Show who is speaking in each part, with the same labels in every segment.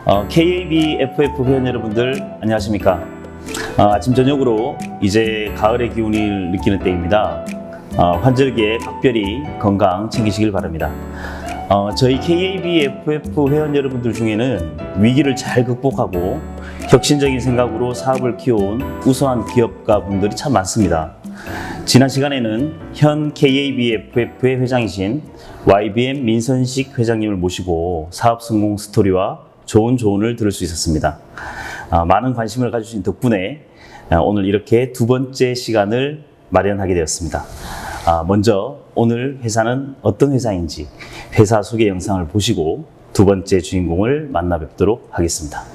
Speaker 1: KABFF 회원 여러분들 안녕하십니까? 아침 저녁으로 이제 가을의 기운을 느끼는 때입니다. 환절기에 각별히 건강 챙기시길 바랍니다. 저희 KABFF 회원 여러분들 중에는 위기를 잘 극복하고 혁신적인 생각으로 사업을 키워온 우수한 기업가 분들이 참 많습니다. 지난 시간에는 현 KABFF의 회장이신 YBM 민선식 회장님을 모시고 사업 성공 스토리와 좋은 조언을 들을 수 있었습니다. 많은 관심을 가주신 덕분에 오늘 이렇게 두 번째 시간을 마련하게 되었습니다. 먼저 오늘 회사는 어떤 회사인지 회사 소개 영상을 보시고 두 번째 주인공을 만나 뵙도록 하겠습니다.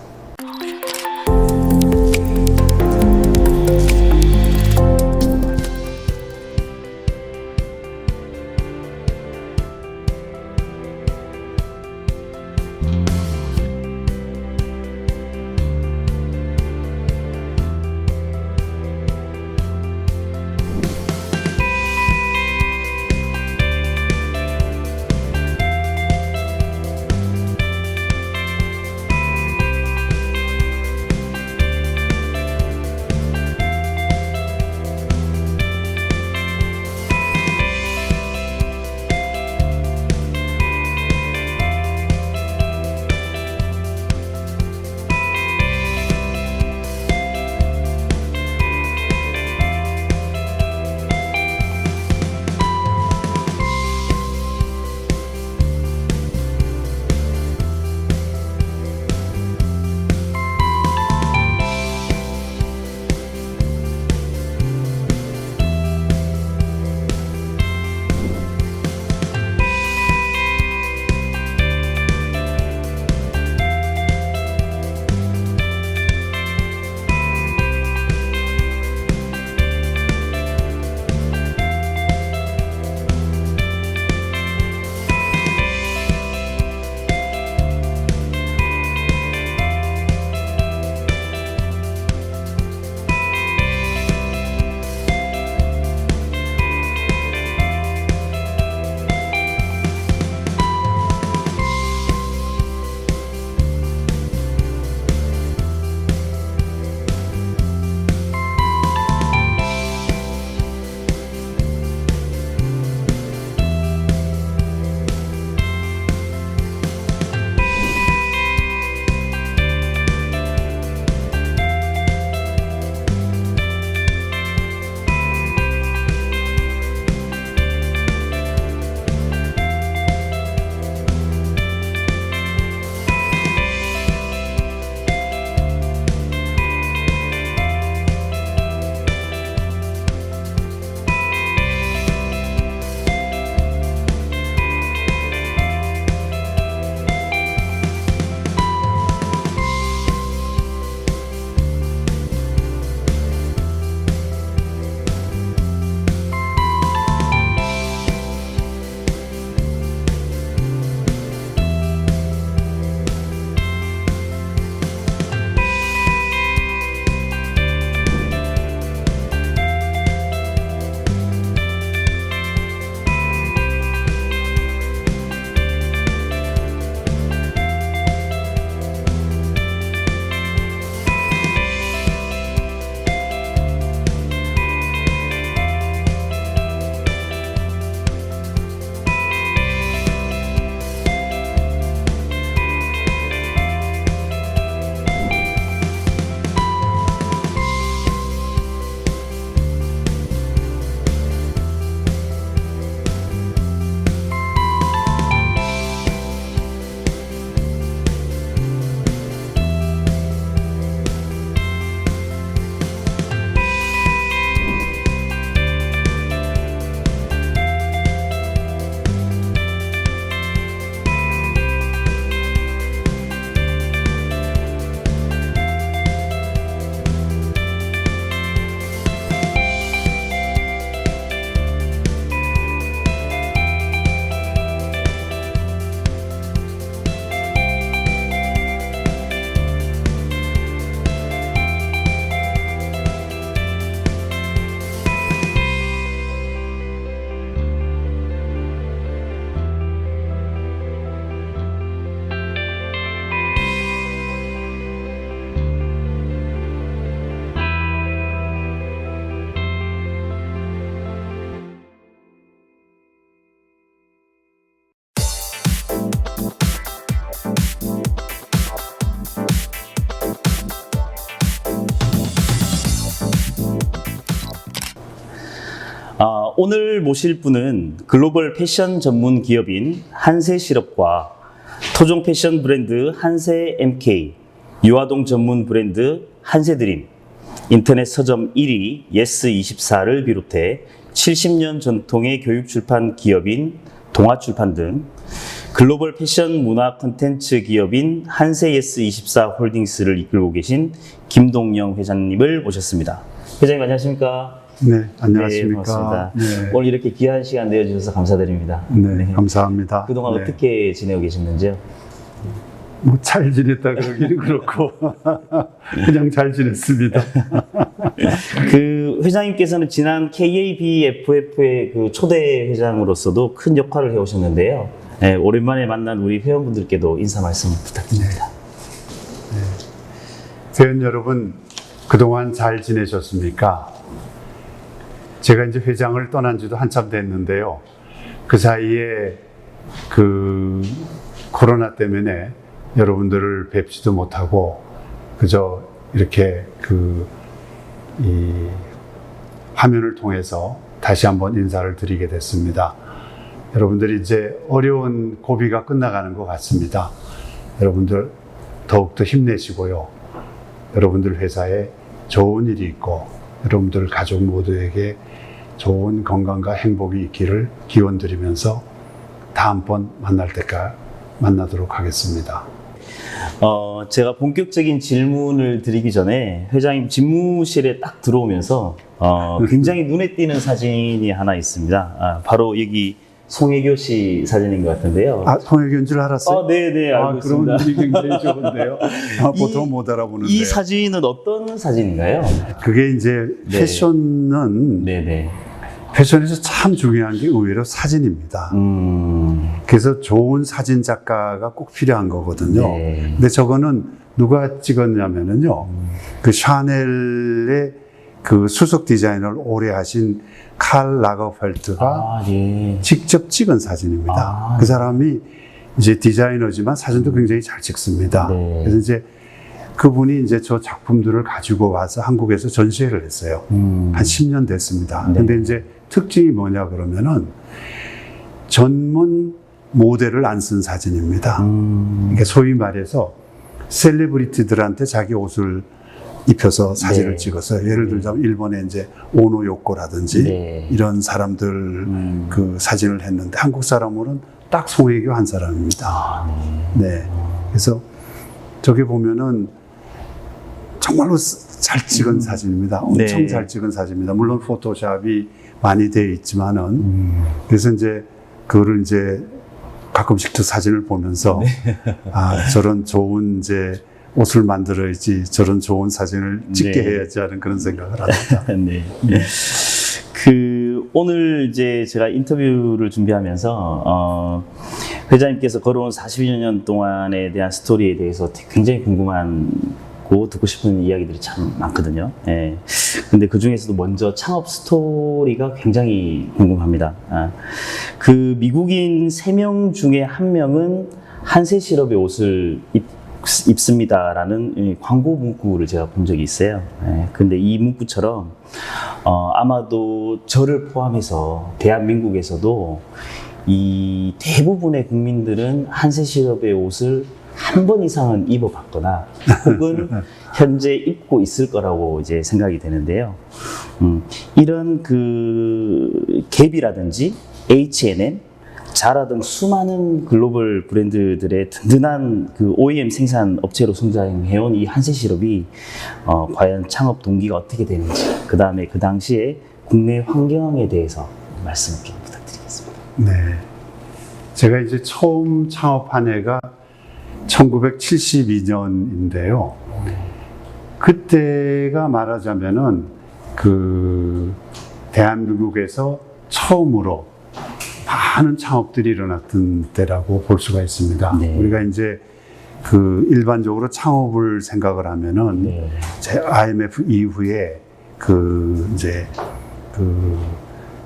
Speaker 1: 오늘 모실 분은 글로벌 패션 전문 기업인 한세실업과 토종 패션 브랜드 한세 MK, 유아동 전문 브랜드 한세드림, 인터넷 서점 1위 예스24를 비롯해 70년 전통의 교육출판 기업인 동아출판 등 글로벌 패션 문화 콘텐츠 기업인 한세예스24 홀딩스를 이끌고 계신 김동영 회장님을 모셨습니다. 회장님 안녕하십니까?
Speaker 2: 네, 안녕하십니까?
Speaker 1: 네, 반갑습니다.
Speaker 2: 네.
Speaker 1: 오늘 이렇게 귀한 시간 내어주셔서 감사드립니다.
Speaker 2: 네, 감사합니다.
Speaker 1: 그동안
Speaker 2: 네.
Speaker 1: 어떻게 지내고 계셨는지요?
Speaker 2: 뭐 잘 지냈다 그러기는 그렇고 그냥 잘 지냈습니다.
Speaker 1: 그 회장님께서는 지난 KABFF의 그 초대 회장으로서도 큰 역할을 해오셨는데요. 네, 오랜만에 만난 우리 회원분들께도 인사 말씀 부탁드립니다.
Speaker 2: 회원 여러분, 그동안 잘 지내셨습니까? 제가 이제 회장을 떠난 지도 한참 됐는데요. 그 사이에 그 코로나 때문에 여러분들을 뵙지도 못하고 그저 이렇게 이 화면을 통해서 다시 한번 인사를 드리게 됐습니다. 여러분들이 이제 어려운 고비가 끝나가는 것 같습니다. 여러분들 더욱더 힘내시고요. 여러분들 회사에 좋은 일이 있고 여러분들 가족 모두에게 좋은 건강과 행복이 있기를 기원드리면서 다음번 만날 때까지 만나도록 하겠습니다.
Speaker 1: 제가 본격적인 질문을 드리기 전에 회장님 집무실에 딱 들어오면서 굉장히 눈에 띄는 사진이 하나 있습니다. 바로 여기 송혜교 씨 사진인 것 같은데요.
Speaker 2: 아, 송혜교인 줄 알았어요?
Speaker 1: 네네, 알고 있습니다.
Speaker 2: 그런 분이 굉장히 좋은데요. 보통 못 알아보는데.
Speaker 1: 이 사진은 어떤 사진인가요?
Speaker 2: 그게 이제
Speaker 1: 네.
Speaker 2: 패션은
Speaker 1: 네네.
Speaker 2: 패션에서 참 중요한 게 의외로 사진입니다. 그래서 좋은 사진 작가가 꼭 필요한 거거든요.
Speaker 1: 네.
Speaker 2: 근데 저거는 누가 찍었냐면은요, 그 샤넬의 그 수석 디자이너를 오래 하신 칼 라거펠트가
Speaker 1: 예.
Speaker 2: 직접 찍은 사진입니다. 그 사람이 이제 디자이너지만 사진도 굉장히 잘 찍습니다.
Speaker 1: 네.
Speaker 2: 그래서 이제 그분이 이제 저 작품들을 가지고 와서 한국에서 전시회를 했어요. 한 10년 됐습니다.
Speaker 1: 네.
Speaker 2: 근데 이제 특징이 뭐냐 그러면은 전문 모델을 안 쓴 사진입니다. 그러니까 소위 말해서 셀레브리티들한테 자기 옷을 입혀서 사진을
Speaker 1: 네.
Speaker 2: 찍어서 예를 들자면 일본의 이제 오노 요코라든지
Speaker 1: 네.
Speaker 2: 이런 사람들 그 사진을 했는데 한국 사람으로는 딱 송혜교 한 사람입니다. 네. 그래서 저기 보면은 정말로 잘 찍은 사진입니다. 엄청
Speaker 1: 네.
Speaker 2: 잘 찍은 사진입니다. 물론 포토샵이 많이 되어 있지만은 그래서 이제 그거를 이제 가끔씩 그 사진을 보면서 아, 저런 좋은 이제 옷을 만들어야지 저런 좋은 사진을 찍게
Speaker 1: 네.
Speaker 2: 해야지 하는 그런 생각을 합니다.
Speaker 1: 네. 그 오늘 이제 제가 인터뷰를 준비하면서 회장님께서 걸어온 40여 년 동안에 대한 스토리에 대해서 굉장히 궁금하고 듣고 싶은 이야기들이 참 많거든요. 예. 근데 그 중에서도 먼저 창업 스토리가 굉장히 궁금합니다. 그 미국인 3명 중에 1명은 한세실업의 옷을 입습니다라는 광고 문구를 제가 본 적이 있어요. 예, 근데 이 문구처럼 아마도 저를 포함해서 대한민국에서도 이 대부분의 국민들은 한세실업의 옷을 한 번 이상은 입어봤거나 혹은 현재 입고 있을 거라고 이제 생각이 되는데요. 이런 그 갭이라든지 H&M, 자라 등 수많은 글로벌 브랜드들의 든든한 그 OEM 생산 업체로 성장해온 이 한세실업이 과연 창업 동기가 어떻게 되는지, 그 다음에 그 당시에 국내 환경에 대해서 말씀 좀 부탁드리겠습니다.
Speaker 2: 네. 제가 이제 처음 창업한 해가 1972년인데요. 그때가 말하자면은 그 대한민국에서 처음으로 많은 창업들이 일어났던 때라고 볼 수가 있습니다.
Speaker 1: 네.
Speaker 2: 우리가 이제 그 일반적으로 창업을 생각을 하면은
Speaker 1: 네.
Speaker 2: 제 IMF 이후에 그 이제 그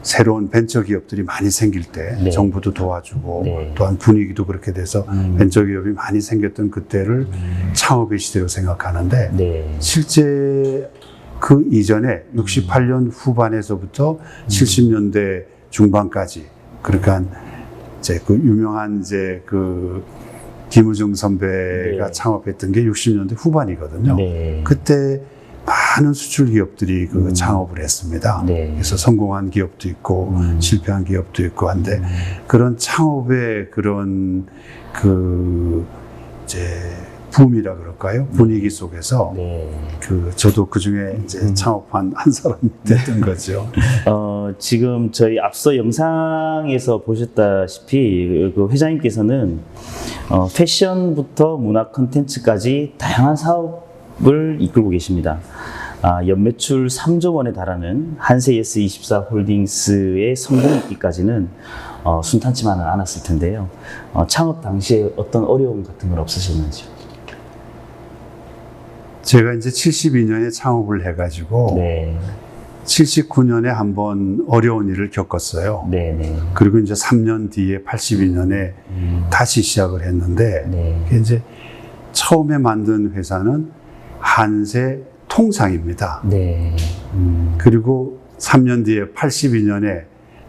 Speaker 2: 새로운 벤처 기업들이 많이 생길 때
Speaker 1: 네.
Speaker 2: 정부도 도와주고
Speaker 1: 네.
Speaker 2: 또한 분위기도 그렇게 돼서 벤처 기업이 많이 생겼던 그때를 창업의 시대로 생각하는데
Speaker 1: 네.
Speaker 2: 실제 그 이전에 68년 후반에서부터 70년대 중반까지, 그러니까 이제 그 유명한 이제 그 김우중 선배가
Speaker 1: 네.
Speaker 2: 창업했던 게 60년대 후반이거든요.
Speaker 1: 네.
Speaker 2: 그때 많은 수출 기업들이 그 창업을 했습니다.
Speaker 1: 네.
Speaker 2: 그래서 성공한 기업도 있고 실패한 기업도 있고 한데 그런 창업의 그런 그 이제 붐이라 그럴까요? 분위기 속에서
Speaker 1: 네.
Speaker 2: 그 저도 그 중에 이제 창업한 한 사람이 됐던 거죠.
Speaker 1: 지금 저희 앞서 영상에서 보셨다시피 그 회장님께서는 패션부터 문화 콘텐츠까지 다양한 사업을 이끌고 계십니다. 연매출 3조 원에 달하는 한세 예스24 홀딩스의 성공기까지는 순탄치만은 않았을 텐데요. 창업 당시에 어떤 어려움 같은 건 없으셨는지요?
Speaker 2: 제가 이제 72년에 창업을 해가지고
Speaker 1: 네,
Speaker 2: 79년에 한번 어려운 일을 겪었어요.
Speaker 1: 네, 네.
Speaker 2: 그리고 이제 3년 뒤에 82년에 다시 시작을 했는데
Speaker 1: 네.
Speaker 2: 그게 이제 처음에 만든 회사는 한세 통상입니다.
Speaker 1: 네.
Speaker 2: 그리고 3년 뒤에 82년에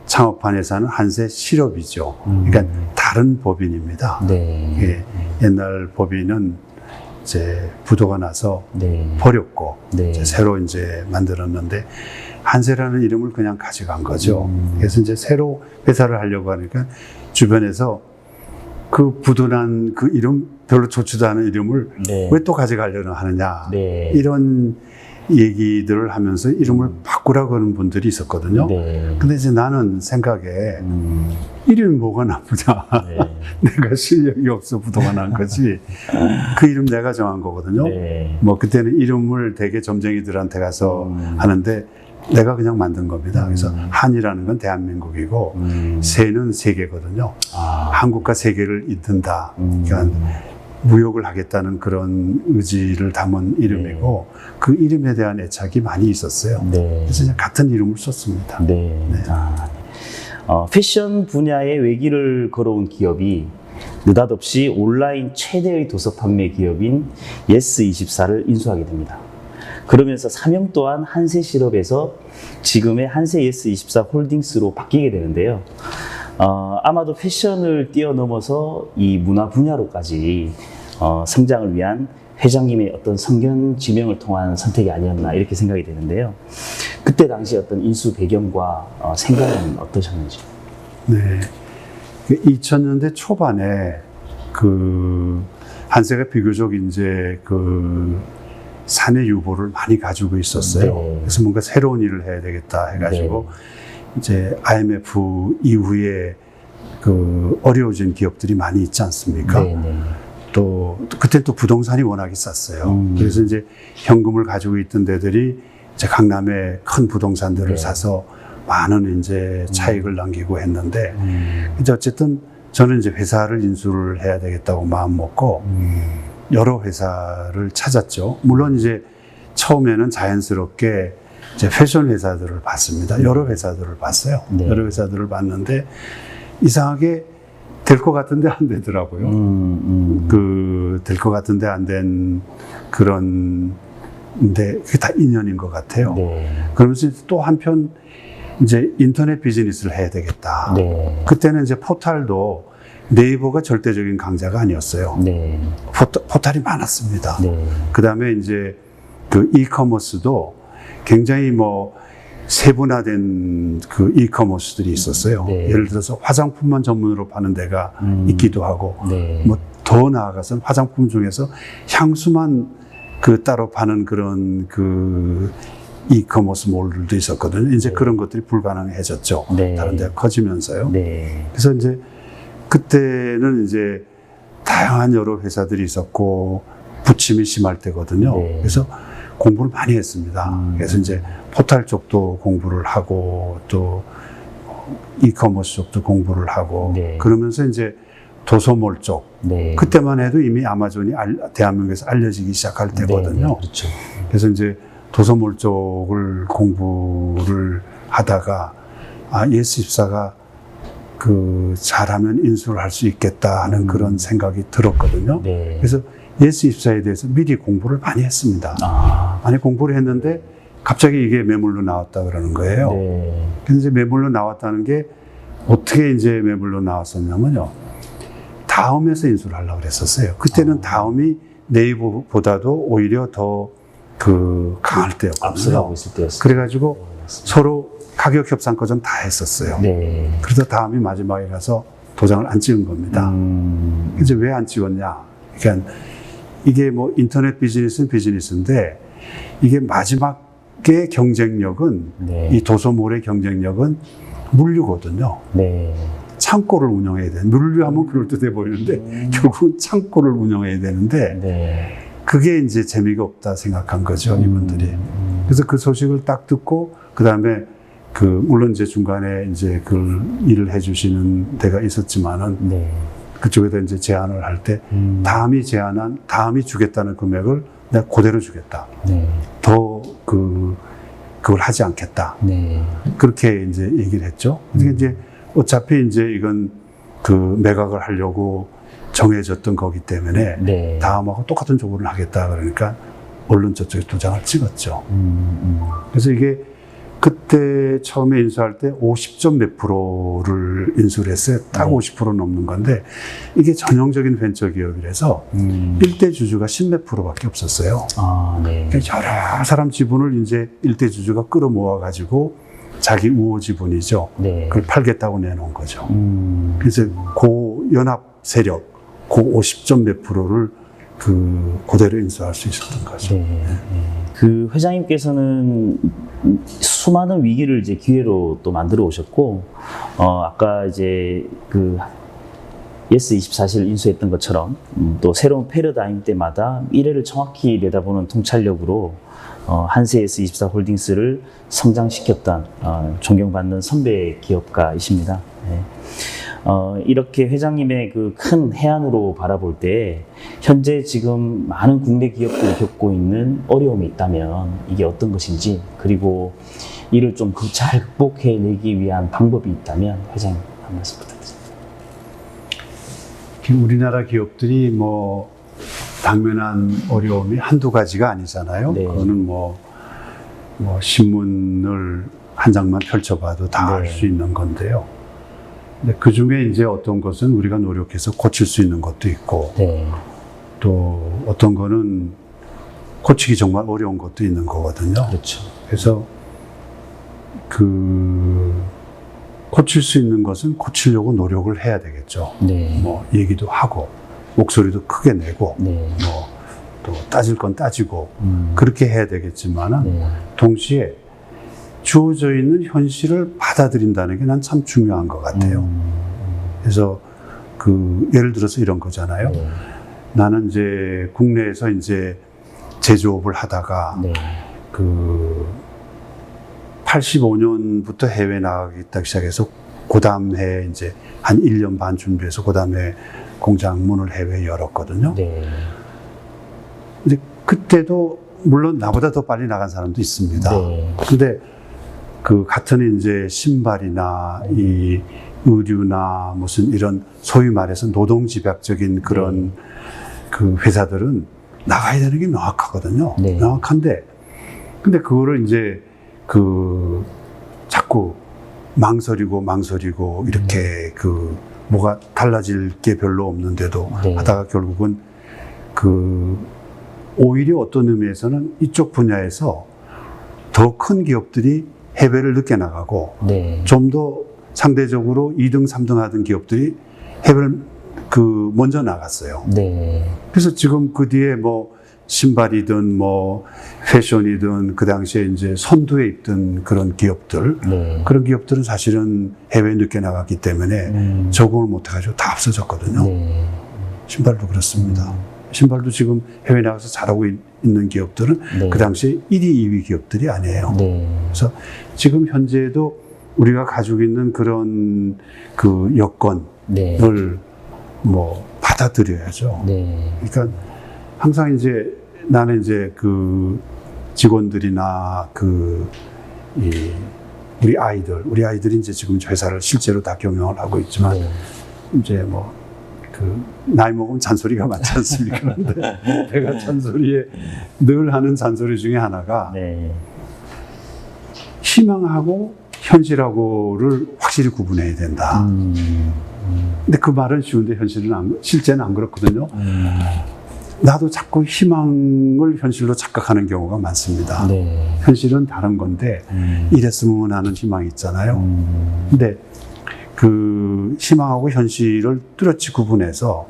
Speaker 2: 창업한 회사는 한세 실업이죠. 그러니까 다른 법인입니다.
Speaker 1: 네.
Speaker 2: 예, 옛날 법인은 이제 부도가 나서
Speaker 1: 네.
Speaker 2: 버렸고
Speaker 1: 네.
Speaker 2: 이제 새로 이제 만들었는데 한세라는 이름을 그냥 가져간 거죠. 그래서 이제 새로 회사를 하려고 하니까 주변에서 그 부도난 그 이름 별로 좋지도 않은 이름을
Speaker 1: 네.
Speaker 2: 왜 또 가져가려고 하느냐
Speaker 1: 네.
Speaker 2: 이런 얘기들을 하면서 이름을 바꾸라고 하는 분들이 있었거든요.
Speaker 1: 네.
Speaker 2: 근데 이제 나는 생각에 이름이 뭐가 나쁘냐.
Speaker 1: 네.
Speaker 2: 내가 실력이 없어 부도가 난 거지. 그 이름 내가 정한 거거든요.
Speaker 1: 네.
Speaker 2: 뭐 그때는 이름을 되게 점쟁이들한테 가서 하는데 내가 그냥 만든 겁니다. 그래서 한이라는 건 대한민국이고 세는 세계거든요. 한국과 세계를 잇는다. 그러니까 무역을 하겠다는 그런 의지를 담은 이름이고 그 이름에 대한 애착이 많이 있었어요.
Speaker 1: 네.
Speaker 2: 그래서 그냥 같은 이름을 썼습니다.
Speaker 1: 네.
Speaker 2: 네.
Speaker 1: 패션 분야의 외길을 걸어온 기업이 느닷없이 온라인 최대의 도서 판매 기업인 예스24를 인수하게 됩니다. 그러면서 사명 또한 한세실업에서 지금의 한세 예스24 홀딩스로 바뀌게 되는데요. 아마도 패션을 뛰어넘어서 이 문화 분야로까지 성장을 위한 회장님의 어떤 성견 지명을 통한 선택이 아니었나 이렇게 생각이 되는데요. 그때 당시 어떤 인수 배경과 생각은 어떠셨는지?
Speaker 2: 네. 2000년대 초반에 그 한세가 비교적 이제 그 사내 유보를 많이 가지고 있었어요.
Speaker 1: 네.
Speaker 2: 그래서 뭔가 새로운 일을 해야 되겠다 해가지고 이제 IMF 이후에 그 어려워진 기업들이 많이 있지 않습니까?
Speaker 1: 네, 네.
Speaker 2: 또 그때 또 부동산이 워낙에 쌌어요. 그래서 이제 현금을 가지고 있던 데들이 이제 강남에 큰 부동산들을
Speaker 1: 네.
Speaker 2: 사서 많은 이제 차익을 남기고 했는데 이제 어쨌든 저는 이제 회사를 인수를 해야 되겠다고 마음 먹고 여러 회사를 찾았죠. 물론 이제 처음에는 자연스럽게 이제 패션 회사들을 봤습니다. 여러 회사들을 봤어요.
Speaker 1: 네.
Speaker 2: 여러 회사들을 봤는데 이상하게 될 것 같은데 안 되더라고요. 그 될 것 같은데 안 된 그런 근데 그게 다 인연인 것 같아요.
Speaker 1: 네.
Speaker 2: 그러면서 또 한편 이제 인터넷 비즈니스를 해야 되겠다.
Speaker 1: 네.
Speaker 2: 그때는 이제 포탈도 네이버가 절대적인 강자가 아니었어요.
Speaker 1: 네.
Speaker 2: 포탈이 많았습니다.
Speaker 1: 네.
Speaker 2: 그 다음에 이제 그 이커머스도 굉장히 뭐 세분화된 그 이커머스들이 있었어요.
Speaker 1: 네.
Speaker 2: 예를 들어서 화장품만 전문으로 파는 데가 있기도 하고,
Speaker 1: 네.
Speaker 2: 뭐 더 나아가서는 화장품 중에서 향수만 그 따로 파는 그런 그 이커머스 몰들도 있었거든요. 이제 그런 것들이 불가능해졌죠.
Speaker 1: 네.
Speaker 2: 다른 데가 커지면서요.
Speaker 1: 네.
Speaker 2: 그래서 이제 그때는 이제 다양한 여러 회사들이 있었고 부침이 심할 때거든요.
Speaker 1: 네.
Speaker 2: 그래서 공부를 많이 했습니다. 그래서 이제 포탈 쪽도 공부를 하고 또 이커머스 쪽도 공부를 하고
Speaker 1: 네.
Speaker 2: 그러면서 이제 도서몰 쪽
Speaker 1: 네.
Speaker 2: 그때만 해도 이미 아마존이 대한민국에서 알려지기 시작할 때거든요.
Speaker 1: 네. 그렇죠.
Speaker 2: 그래서 이제 도서몰 쪽을 공부를 하다가 예스24가 그 잘하면 인수를 할 수 있겠다 하는 그런 생각이 들었거든요.
Speaker 1: 네.
Speaker 2: 그래서 예스24에 대해서 미리 공부를 많이 했습니다. 많이 공부를 했는데 갑자기 이게 매물로 나왔다 그러는 거예요.
Speaker 1: 네.
Speaker 2: 그래서 이제 매물로 나왔다는 게 어떻게 이제 매물로 나왔었냐면요. 다음에서 인수를 하려고 그랬었어요. 그때는 다음이 네이버보다도 오히려 더 강할 때였거든요.
Speaker 1: 앞서가고 있을 때였어요.
Speaker 2: 그래가지고 서로 가격 협상 과정 다 했었어요.
Speaker 1: 네.
Speaker 2: 그래서 다음이 마지막에 가서 도장을 안 찍은 겁니다. 이제 왜 안 찍었냐? 그러니까 이게 뭐 인터넷 비즈니스는 비즈니스인데 이게 마지막의 경쟁력은
Speaker 1: 네.
Speaker 2: 이 도소몰의 경쟁력은 물류거든요.
Speaker 1: 네.
Speaker 2: 창고를 운영해야 돼. 물류하면 그럴듯해 보이는데 결국은 창고를 운영해야 되는데
Speaker 1: 네.
Speaker 2: 그게 이제 재미가 없다 생각한 거죠, 이분들이. 그래서 그 소식을 딱 듣고 그 다음에 물론 이제 중간에 이제 그 일을 해주시는 데가 있었지만은
Speaker 1: 네.
Speaker 2: 그쪽에다 이제 제안을 할 때 다음이 주겠다는 금액을 내가 그대로 주겠다.
Speaker 1: 네.
Speaker 2: 더 그걸 하지 않겠다.
Speaker 1: 네.
Speaker 2: 그렇게 이제 얘기를 했죠. 그러니까 이제 어차피 이제 이건 매각을 하려고 정해졌던 거기 때문에
Speaker 1: 네.
Speaker 2: 다음하고 똑같은 조건을 하겠다. 그러니까 언론 저쪽에 도장을 찍었죠. 그래서 이게 그때 처음에 인수할 때 50점 몇 프로를 인수를 했어요. 딱
Speaker 1: 네.
Speaker 2: 50% 넘는 건데 이게 전형적인 벤처 기업이라서 일대 주주가 10몇 프로밖에 없었어요.
Speaker 1: 아, 네.
Speaker 2: 그러니까 여러 사람 지분을 이제 일대 주주가 끌어모아 가지고 자기 우호 지분이죠.
Speaker 1: 네.
Speaker 2: 그걸 팔겠다고 내놓은 거죠. 그래서 연합 세력, 50점 몇 프로를 그대로 인수할 수 있었던 거죠.
Speaker 1: 네. 그 회장님께서는 수많은 위기를 이제 기회로 또 만들어 오셨고, 아까 이제 예스24실 인수했던 것처럼, 또 새로운 패러다임 때마다 미래를 정확히 내다보는 통찰력으로, 한세 S24 홀딩스를 성장시켰던, 존경받는 선배 기업가이십니다. 네. 이렇게 회장님의 그 큰 해안으로 바라볼 때 현재 지금 많은 국내 기업들이 겪고 있는 어려움이 있다면 이게 어떤 것인지, 그리고 이를 좀 잘 극복해내기 위한 방법이 있다면 회장님 한 말씀 부탁드립니다.
Speaker 2: 우리나라 기업들이 뭐 당면한 어려움이 한두 가지가 아니잖아요.
Speaker 1: 네.
Speaker 2: 그거는 뭐 신문을 한 장만 펼쳐봐도 다 알
Speaker 1: 네.
Speaker 2: 수 있는 건데요. 근데 그 중에 이제 어떤 것은 우리가 노력해서 고칠 수 있는 것도 있고,
Speaker 1: 네.
Speaker 2: 또 어떤 거는 고치기 정말 어려운 것도 있는 거거든요.
Speaker 1: 그렇죠.
Speaker 2: 그래서 고칠 수 있는 것은 고치려고 노력을 해야 되겠죠.
Speaker 1: 네.
Speaker 2: 뭐 얘기도 하고 목소리도 크게 내고
Speaker 1: 네.
Speaker 2: 또 따질 건 따지고 그렇게 해야 되겠지만은
Speaker 1: 네.
Speaker 2: 동시에 주어져 있는 현실을 받아들인다는 게 난 참 중요한 것 같아요. 그래서 예를 들어서 이런 거잖아요.
Speaker 1: 네.
Speaker 2: 나는 이제 국내에서 이제 제조업을 하다가
Speaker 1: 네.
Speaker 2: 85년부터 해외 나가기 시작해서 그 다음 해 이제 한 1년 반 준비해서 그 다음에 공장 문을 해외에 열었거든요.
Speaker 1: 네.
Speaker 2: 근데 그때도 물론 나보다 더 빨리 나간 사람도 있습니다.
Speaker 1: 네.
Speaker 2: 근데 같은 이제 신발이나 이 의류나 무슨 이런 소위 말해서 노동집약적인 그런 회사들은 나가야 되는 게 명확하거든요.
Speaker 1: 네.
Speaker 2: 명확한데 근데 그거를 이제 자꾸 망설이고 이렇게 뭐가 달라질 게 별로 없는데도
Speaker 1: 네.
Speaker 2: 하다가 결국은 오히려 어떤 의미에서는 이쪽 분야에서 더 큰 기업들이 해외를 늦게 나가고
Speaker 1: 네.
Speaker 2: 좀 더 상대적으로 2등, 3등 하던 기업들이 해외를 먼저 나갔어요.
Speaker 1: 네.
Speaker 2: 그래서 지금 그 뒤에 뭐 신발이든 뭐 패션이든 그 당시에 이제 선두에 있던 그런 기업들,
Speaker 1: 네.
Speaker 2: 그런 기업들은 사실은 해외에 늦게 나갔기 때문에 적응을 못 해가지고 다 없어졌거든요.
Speaker 1: 네.
Speaker 2: 신발도 그렇습니다. 신발도 지금 해외 나가서 잘하고 있는 기업들은
Speaker 1: 네.
Speaker 2: 그 당시에 1위, 2위 기업들이 아니에요.
Speaker 1: 네.
Speaker 2: 그래서 지금 현재도 우리가 가지고 있는 그런 여건을
Speaker 1: 네.
Speaker 2: 뭐 받아들여야죠.
Speaker 1: 네.
Speaker 2: 그러니까 항상 이제 나는 이제 직원들이나 우리 아이들이 이제 지금 회사를 실제로 다 경영을 하고 있지만
Speaker 1: 네.
Speaker 2: 이제 뭐 나이 먹으면 잔소리가 많지 않습니까? 그런데 내가 잔소리에 늘 하는 잔소리 중에 하나가
Speaker 1: 네.
Speaker 2: 희망하고 현실하고를 확실히 구분해야 된다. 근데 그 말은 쉬운데 실제는 안 그렇거든요. 나도 자꾸 희망을 현실로 착각하는 경우가 많습니다.
Speaker 1: 네.
Speaker 2: 현실은 다른 건데 이랬으면 하는 희망이 있잖아요. 근데 그 희망하고 현실을 뚜렷이 구분해서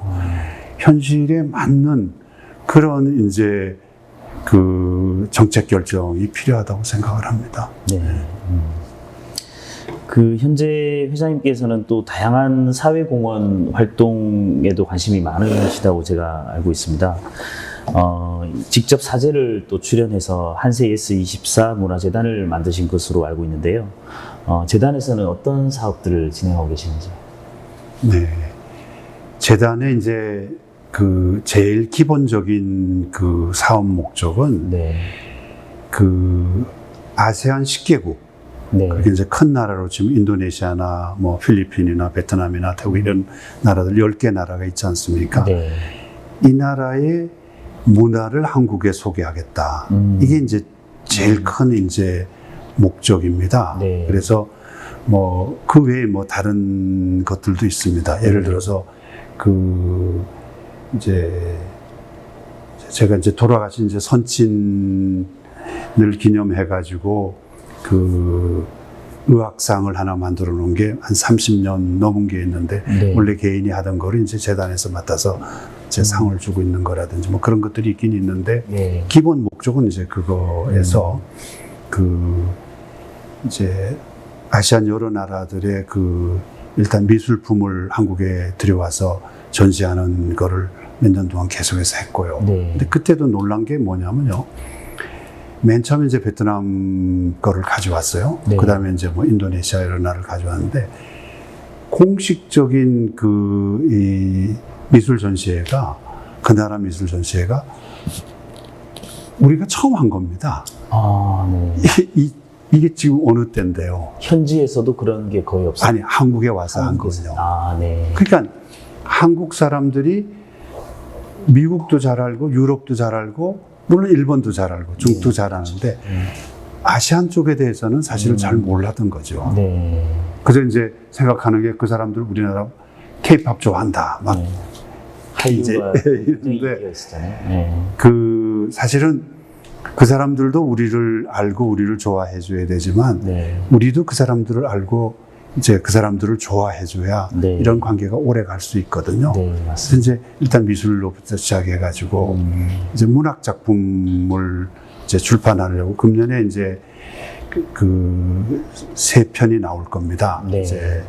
Speaker 2: 현실에 맞는 그런 이제 그 정책 결정이 필요하다고 생각을 합니다.
Speaker 1: 네. 그 현재 회장님께서는 또 다양한 사회공헌 활동에도 관심이 많으시다고 제가 알고 있습니다. 직접 사제를 또 출연해서 한세 예스24 문화재단을 만드신 것으로 알고 있는데요. 재단에서는 어떤 사업들을 진행하고 계시는지?
Speaker 2: 네. 재단의 이제 그 제일 기본적인 그 사업 목적은
Speaker 1: 네.
Speaker 2: 그 아세안 10개국
Speaker 1: 네.
Speaker 2: 그게 이제 큰 나라로 지금 인도네시아나 뭐 필리핀이나 베트남이나 태국 이런 나라들 10개 나라가 있지 않습니까?
Speaker 1: 네.
Speaker 2: 이 나라의 문화를 한국에 소개하겠다. 이게 이제 제일 큰 이제 목적입니다.
Speaker 1: 네.
Speaker 2: 그래서 뭐 그 외에 뭐 다른 것들도 있습니다. 예를 들어서 그 이제 제가 이제 돌아가신 이제 선친을 기념해 가지고 그 의학상을 하나 만들어 놓은 게 한 30년 넘은 게 있는데
Speaker 1: 네.
Speaker 2: 원래 개인이 하던 거를 이제 재단에서 맡아서 제 상을 주고 있는 거라든지 뭐 그런 것들이 있긴 있는데
Speaker 1: 네.
Speaker 2: 기본 목적은 이제 그거에서 그 이제 아시안 여러 나라들의 그 일단 미술품을 한국에 들여와서 전시하는 거를 몇 년 동안 계속해서 했고요.
Speaker 1: 네.
Speaker 2: 근데 그때도 놀란 게 뭐냐면요. 맨 처음에 이제 베트남 거를 가져왔어요.
Speaker 1: 네.
Speaker 2: 그 다음에 이제 뭐 인도네시아 이런 나라를 가져왔는데 공식적인 이 미술 전시회가 그 나라 미술 전시회가 우리가 처음 한 겁니다.
Speaker 1: 아, 네.
Speaker 2: 이게 지금 어느 때인데요.
Speaker 1: 현지에서도 그런 게 거의 없어요.
Speaker 2: 아니 한국에 와서 한
Speaker 1: 한국에서.
Speaker 2: 거죠.
Speaker 1: 아, 네.
Speaker 2: 그러니까 한국 사람들이 미국도 잘 알고 유럽도 잘 알고 물론 일본도 잘 알고 중국도 잘 아는데 아시안 쪽에 대해서는 사실은 잘 몰랐던 거죠.
Speaker 1: 네.
Speaker 2: 그래서 이제 생각하는 게 그 사람들 우리나라 케이팝 좋아한다. 막 이제
Speaker 1: 한류가
Speaker 2: 이런데
Speaker 1: 있었잖아요. 네.
Speaker 2: 그 사실은 그 사람들도 우리를 알고 우리를 좋아해 줘야 되지만
Speaker 1: 네.
Speaker 2: 우리도 그 사람들을 알고 이제 그 사람들을 좋아해 줘야
Speaker 1: 네.
Speaker 2: 이런 관계가 오래 갈 수 있거든요.
Speaker 1: 네,
Speaker 2: 그래서
Speaker 1: 맞습니다.
Speaker 2: 이제 일단 미술로부터 시작해 가지고 이제 문학 작품을 이제 출판하려고 금년에 이제 그 세 편이 나올 겁니다.
Speaker 1: 네.
Speaker 2: 이제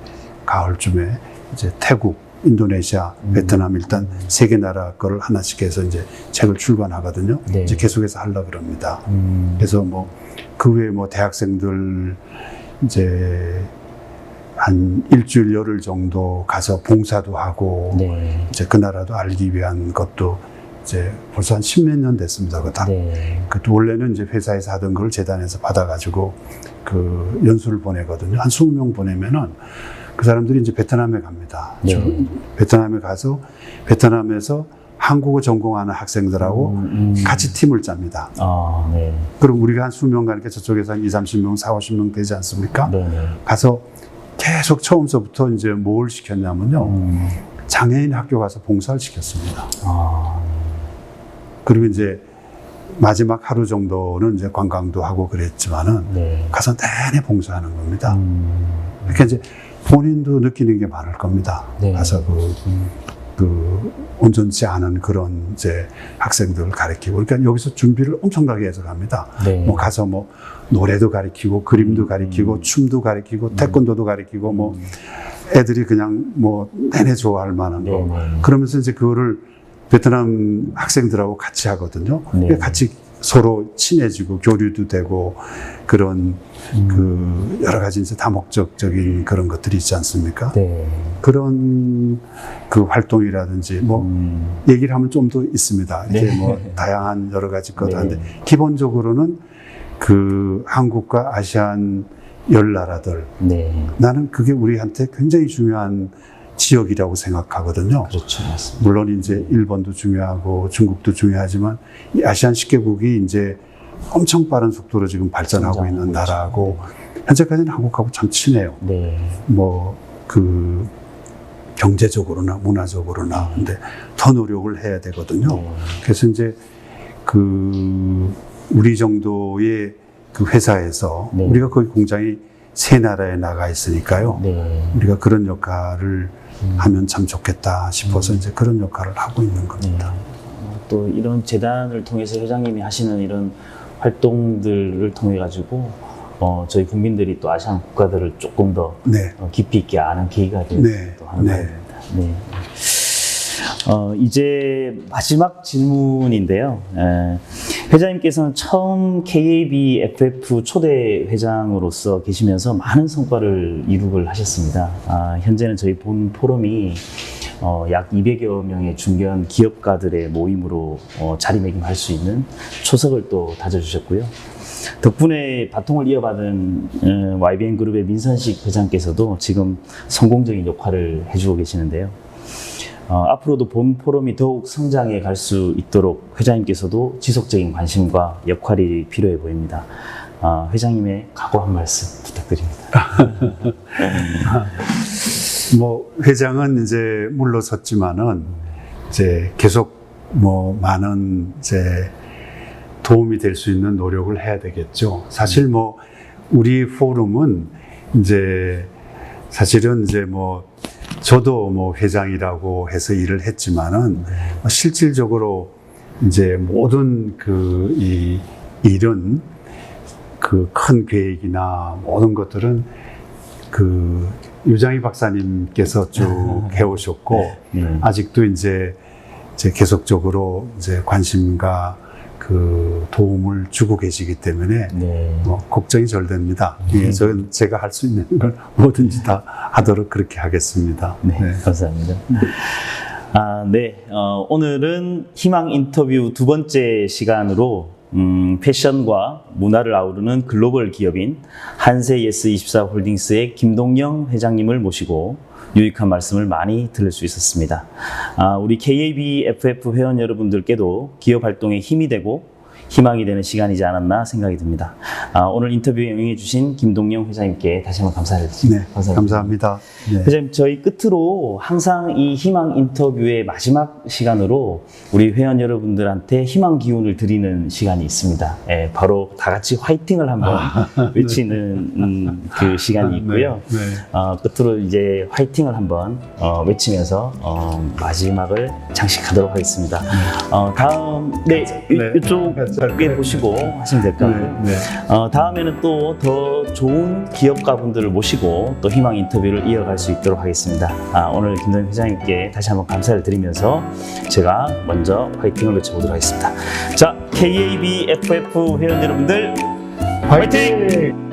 Speaker 2: 가을쯤에 이제 태국, 인도네시아, 베트남 일단 세 개 나라 거를 하나씩 해서 이제 책을 출간하거든요.
Speaker 1: 네.
Speaker 2: 이제 계속해서 하려고 그럽니다. 그래서 뭐 그 외에 뭐 대학생들 이제 한 일주일 열흘 정도 가서 봉사도 하고
Speaker 1: 네.
Speaker 2: 이제 그 나라도 알기 위한 것도 이제 벌써 한 10몇 년 됐습니다. 그거 다.
Speaker 1: 네.
Speaker 2: 그것도 원래는 이제 회사에서 하던 걸 재단에서 받아가지고 그 연수를 보내거든요. 한 20명 보내면은 그 사람들이 이제 베트남에 갑니다.
Speaker 1: 네.
Speaker 2: 베트남에 가서 베트남에서 한국어 전공하는 학생들하고 같이 팀을 짭니다.
Speaker 1: 아, 네.
Speaker 2: 그럼 우리가 한 20명 가니까 저쪽에서 한 20, 30명, 40, 50명 되지 않습니까?
Speaker 1: 네. 네.
Speaker 2: 가서 계속 처음서부터 이제 뭘 시켰냐면요. 장애인 학교 가서 봉사를 시켰습니다.
Speaker 1: 아,
Speaker 2: 그리고 이제 마지막 하루 정도는 이제 관광도 하고 그랬지만은
Speaker 1: 네.
Speaker 2: 가서 내내 봉사하는 겁니다. 그러니까 이제 본인도 느끼는 게 많을 겁니다.
Speaker 1: 네.
Speaker 2: 가서 그 온전치 않은 그런 이제 학생들을 가르치고 그러니까 여기서 준비를 엄청나게 해서 갑니다.
Speaker 1: 네.
Speaker 2: 뭐 가서 뭐 노래도 가르치고 그림도 가르치고 춤도 가르치고 태권도도 가르치고 뭐 애들이 그냥 뭐 내내 좋아할 만한 거.
Speaker 1: 네.
Speaker 2: 그러면서 이제 그거를 베트남 학생들하고 같이 하거든요.
Speaker 1: 네.
Speaker 2: 같이 서로 친해지고 교류도 되고 그런 그 여러 가지 이제 다목적적인 그런 것들이 있지 않습니까?
Speaker 1: 네.
Speaker 2: 그런 그 활동이라든지 뭐 얘기를 하면 좀 더 있습니다. 이게
Speaker 1: 네.
Speaker 2: 뭐 다양한 여러 가지 것
Speaker 1: 네.
Speaker 2: 한데 기본적으로는 그 한국과 아시안 열 나라들
Speaker 1: 네.
Speaker 2: 나는 그게 우리한테 굉장히 중요한 지역이라고 생각하거든요.
Speaker 1: 그렇죠. 맞습니다.
Speaker 2: 물론 이제 일본도 중요하고 중국도 중요하지만 이 아시안 10개국이 이제 엄청 빠른 속도로 지금 발전하고 있는 나라고 현재까지는 한국하고 참 친해요.
Speaker 1: 네.
Speaker 2: 뭐 그 경제적으로나 문화적으로나 근데 더 노력을 해야 되거든요. 그래서 이제 그 우리 정도의 그 회사에서
Speaker 1: 네.
Speaker 2: 우리가 거기 공장이 세 나라에 나가 있으니까요.
Speaker 1: 네.
Speaker 2: 우리가 그런 역할을 하면 참 좋겠다 싶어서 이제 그런 역할을 하고 있는 겁니다.
Speaker 1: 또 이런 재단을 통해서 회장님이 하시는 이런 활동들을 통해 가지고 저희 국민들이 또 아시안 국가들을 조금 더
Speaker 2: 네.
Speaker 1: 깊이 있게 아는 계기가 되는
Speaker 2: 네.
Speaker 1: 또 하는
Speaker 2: 네.
Speaker 1: 바입니다. 네. 이제 마지막 질문인데요. 회장님께서는 처음 KAB FF 초대 회장으로서 계시면서 많은 성과를 이룩을 하셨습니다. 현재는 저희 본 포럼이 약 200여 명의 중견 기업가들의 모임으로 자리매김할 수 있는 초석을 또 다져주셨고요. 덕분에 바통을 이어받은 YBN 그룹의 민선식 회장께서도 지금 성공적인 역할을 해주고 계시는데요. 앞으로도 본 포럼이 더욱 성장해 갈 수 있도록 회장님께서도 지속적인 관심과 역할이 필요해 보입니다. 회장님의 각오 한 말씀 부탁드립니다.
Speaker 2: 뭐 회장은 이제 물러섰지만은 이제 계속 뭐 많은 이제 도움이 될 수 있는 노력을 해야 되겠죠. 사실 뭐 우리 포럼은 이제 사실은 이제 뭐 저도 뭐 회장이라고 해서 일을 했지만은 실질적으로 이제 모든 그 이 일은 그 큰 계획이나 모든 것들은 그 유장희 박사님께서 쭉 해오셨고 아직도 이제 계속적으로 이제 관심과 그 도움을 주고 계시기 때문에 뭐 걱정이 절 됩니다. 저는 제가 할 수 있는 걸 뭐든지 다 하도록 그렇게 하겠습니다.
Speaker 1: 네. 감사합니다. 네. 오늘은 희망 인터뷰 두 번째 시간으로 패션과 문화를 아우르는 글로벌 기업인 한세예스24 홀딩스의 김동영 회장님을 모시고 유익한 말씀을 많이 들을 수 있었습니다. 우리 KAB FF 회원 여러분들께도 기업 활동에 힘이 되고 희망이 되는 시간이지 않았나 생각이 듭니다. 오늘 인터뷰에 응해 주신 김동영 회장님께 다시 한번 감사드립니다.
Speaker 2: 네, 감사합니다. 네.
Speaker 1: 회장님, 저희 끝으로 항상 이 희망 인터뷰의 마지막 시간으로 우리 회원 여러분들한테 희망 기운을 드리는 시간이 있습니다. 바로 다 같이 화이팅을 한번 외치는 그 시간이 있고요. 끝으로 이제 화이팅을 한번 외치면서 마지막을 장식하도록 하겠습니다. 다음, 이쪽에 보시고 하시면 될 것 같고요. 다음에는 또 더 좋은 기업가분들을 모시고 또 희망 인터뷰를 이어갈 수 있도록 하겠습니다. 오늘 김동영 회장님께 다시 한번 감사를 드리면서 제가 먼저 화이팅을 외쳐보도록 하겠습니다. 자, KAB FF 회원 여러분들 화이팅!